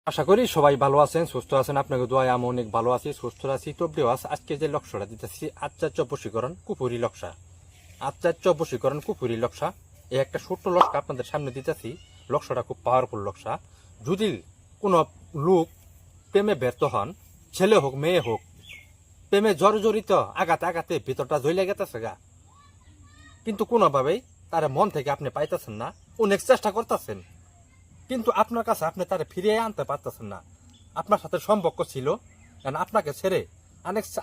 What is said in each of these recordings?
আশা করি সবাই ভালো আছেন, সুস্থ আছেন। আপনাকে দোয়ায় আমি অনেক ভালো আছি, সুস্থ আছি। তো প্রিয়াস, আজকে যে লক্ষ্যটা দিতেছি আচার্য বশীকরণ কুপুরি লক্ষ্যা, আচার্য বশীকরণ কুপুরি লক্ষ্যা। এই একটা ছোট্ট লক্ষ্য আপনাদের সামনে দিতেছি। লক্ষ্যটা খুব পাওয়ারফুল লক্ষ্যা। যদি কোনো লোক প্রেমে ব্যর্থ হন, ছেলে হোক মেয়ে হোক, প্রেমে জর্জরিত, আগাতে আগাতে ভিতরটা জ্বলে গেতেছে গা, কিন্তু কোনোভাবেই তার মন থেকে আপনি পাইতেছেন না, অনেক চেষ্টা করতেছেন, কিন্তু আপনার কাছে আপনি তারা ফিরিয়ে আনতে পারতেছেন না। আপনার সাথে সম্পর্ক ছিল, আপনাকে ছেড়ে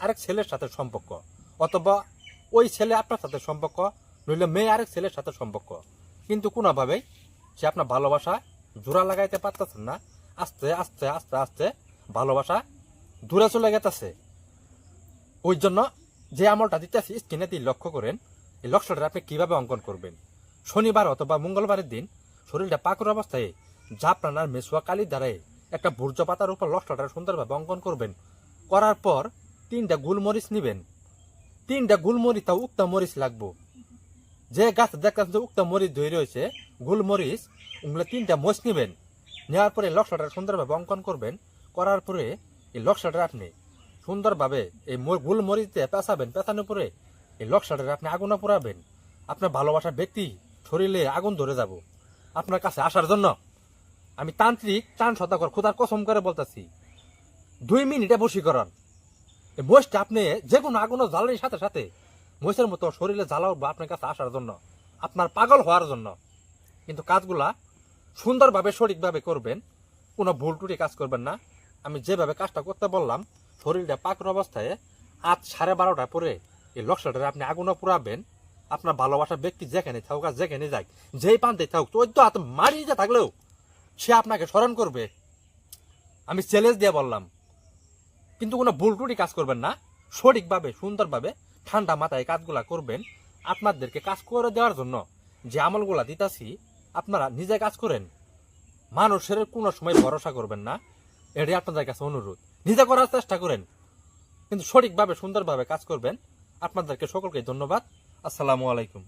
আরেক ছেলের সাথে সম্পর্ক, অথবা ওই ছেলে আপনার সাথে সম্পর্ক, নইলে মেয়ে আরেক ছেলের সাথে সম্পর্ক, কিন্তু কোনোভাবেই সে আপনার ভালোবাসা জোড়া লাগাইতে পারতেছেন না। আস্তে আস্তে আস্তে আস্তে ভালোবাসা দূরে চলে গেতেছে। ওই জন্য যে আমলটা দিতেছি স্ক্রিনে দিয়ে লক্ষ্য করেন। এই লক্ষ্যটা আপনি কিভাবে অঙ্কন করবেন? শনিবার অথবা মঙ্গলবারের দিন শরীরটা পাকুর অবস্থায় জাফরান মেসুয়া কালির দ্বারাই একটা ভূর্জ পাতার উপর লক্ষ্যটা সুন্দরভাবে অঙ্কন করবেন। করার পর 3টা গোলমরিচ নিবেন। 3টা গোলমরিচ, তাও উক্তা মরিচ লাগবো। যে গাছ দেখতেছেন যে উক্তা মরিচ ধরে রয়েছে, গোলমরিচ, ওগুলো 3টা মরিচ নিবেন। নেওয়ার পরে লক্ষ্যটা সুন্দরভাবে অঙ্কন করবেন। করার পরে এই লক্ষ্যটা আপনি সুন্দরভাবে এই গোলমরিচ দিয়ে পেঁচাবেন। পেঁচানোর পরে এই লক্ষ্যটা আপনি আগুনে পোড়াবেন। আপনার ভালোবাসার ব্যক্তি শরীরে আগুন ধরে যাব। আপনার কাছে আসার জন্য আমি তান্ত্রিক চান শতাকর খোদার কসম করে বলতেছি, 2 মিনিটে বশীকরণ। এই মহিষটা আপনি যে কোনো আগুনে জ্বালানির সাথে সাথে মহিষের মতো শরীরে জ্বালা উঠবো আপনার কাছে আসার জন্য, আপনার পাগল হওয়ার জন্য। কিন্তু কাজগুলা সুন্দরভাবে সঠিকভাবে করবেন, কোনো ভুল টুটি কাজ করবেন না। আমি যেভাবে কাজটা করতে বললাম, শরীরটা পাকুর অবস্থায় 8:30 পরে এই লক্ষ্যটা আপনি আগুনে পুরাবেন। আপনার ভালোবাসার ব্যক্তি যেখানে থাকুক আর যেখানে যাক, যেই প্রান্তে থাকুক, 14 হাত মারিয়ে থাকলেও সে আপনাকে স্মরণ করবে। আমি চ্যালেঞ্জ দিয়ে বললাম, কিন্তু কোনো ভুল টুটি কাজ করবেন না। সঠিকভাবে সুন্দরভাবে ঠান্ডা মাথায় কাজগুলা করবেন। আপনাদেরকে কাজ করে দেওয়ার জন্য যে আমলগুলা দিতাছি, আপনারা নিজে কাজ করেন। মানুষের কোনো সময় ভরসা করবেন না, এটাই আপনাদের কাছে অনুরোধ। নিজে করার চেষ্টা করেন, কিন্তু সঠিকভাবে সুন্দরভাবে কাজ করবেন। আপনাদেরকে সকলকে ধন্যবাদ। আসসালামু আলাইকুম।